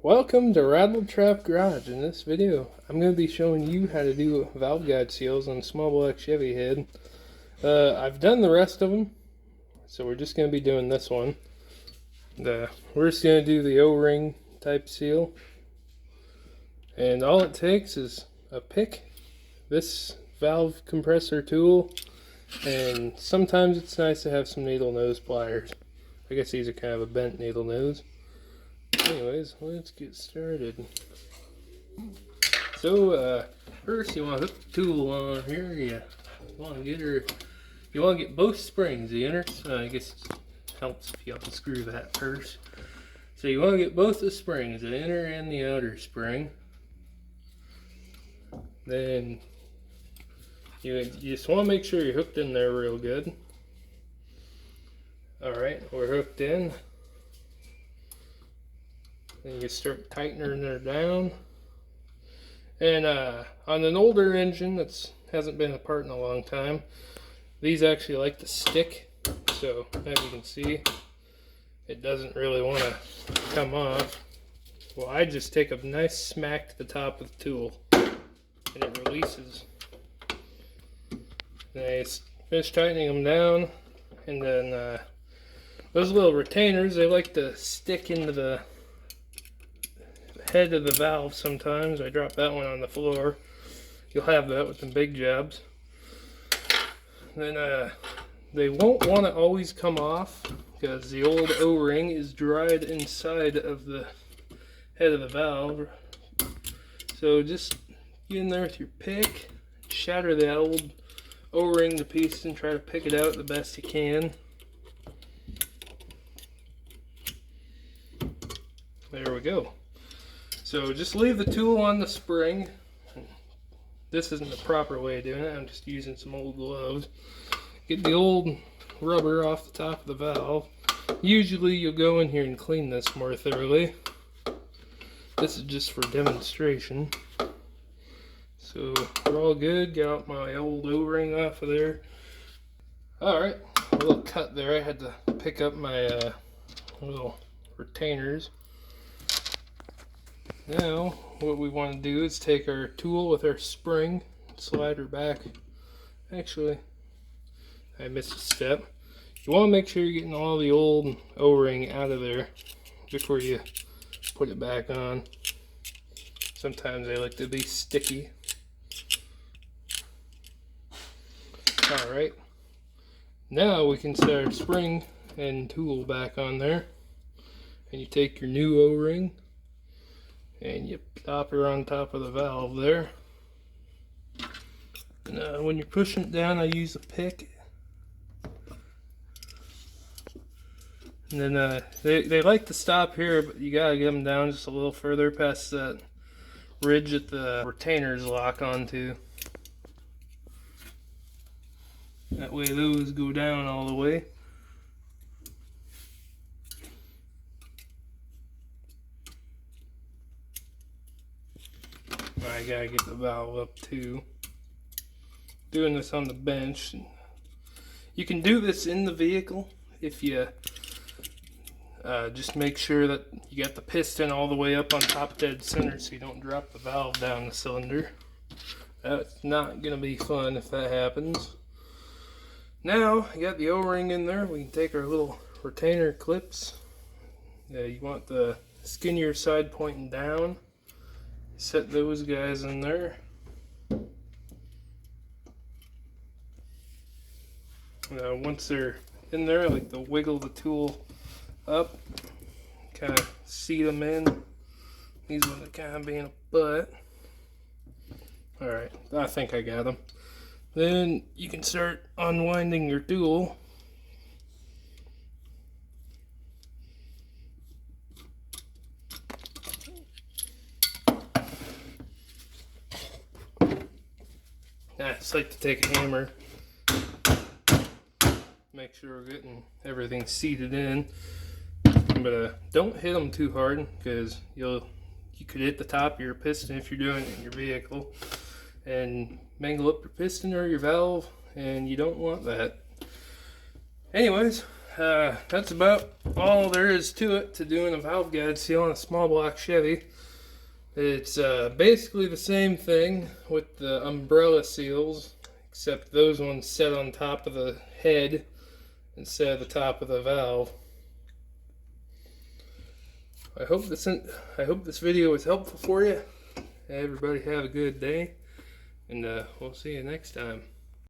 Welcome to Rattletrap Garage. In this video, I'm going to be showing you how to do valve guide seals on a small block Chevy head. I've done the rest of them, so we're just going to be doing this one. We're just going to do the O-ring type seal. And all it takes is a pick, this valve compressor tool, and sometimes it's nice to have some needle nose pliers. I guess these are kind of a bent needle nose. Anyways, let's get started. So, first you want to hook the tool on here. You want to get both springs, the inner. I guess it helps if you unscrew that first. So you want to get both the springs, the inner and the outer spring. Then you just want to make sure you're hooked in there real good. Alright, we're hooked in. Then you start tightening her down. And on an older engine that hasn't been apart in a long time, these actually like to stick. So as you can see, it doesn't really want to come off. Well, I just take a nice smack to the top of the tool and it releases. Then I finish tightening them down, and then those little retainers, they like to stick into the head of the valve sometimes. I drop that one on the floor. You'll have that with the big jobs. Then they won't want to always come off because the old O-ring is dried inside of the head of the valve. So just get in there with your pick, shatter that old O-ring to pieces and try to pick it out the best you can. There we go. So just leave the tool on the spring. This isn't the proper way of doing it. I'm just using some old gloves. Get the old rubber off the top of the valve. Usually you'll go in here and clean this more thoroughly. This is just for demonstration. So we're all good. Got out my old O-ring off of there. Alright, a little cut there. I had to pick up my little retainers. Now, what we want to do is take our tool with our spring, slide her back. Actually, I missed a step. You want to make sure you're getting all the old O-ring out of there before you put it back on. Sometimes they like to be sticky. Alright, now we can set our spring and tool back on there. And you take your new O-ring and you plop her on top of the valve there. And when you're pushing it down, I use a pick. And then they like to stop here, but you gotta get them down just a little further past that ridge that the retainers lock onto. That way those go down all the way. I gotta get the valve up too. Doing this on the bench. You can do this in the vehicle if you just make sure that you got the piston all the way up on top dead center so you don't drop the valve down the cylinder. That's not gonna be fun if that happens. Now you got the O-ring in there. We can take our little retainer clips. You want the skinnier side pointing down. Set those guys in there. Now once they're in there, I like to wiggle the tool up, kind of seat them in. These ones are kind of being a butt. Alright, I think I got them. Then you can start unwinding your tool. I just like to take a hammer, make sure we're getting everything seated in, but don't hit them too hard because you could hit the top of your piston if you're doing it in your vehicle and mangle up your piston or your valve, and you don't want that. Anyways, that's about all there is to it, to doing a valve guide seal on a small block Chevy. It's basically the same thing with the umbrella seals, except those ones set on top of the head instead of the top of the valve. I hope this video was helpful for you. Everybody have a good day, and we'll see you next time.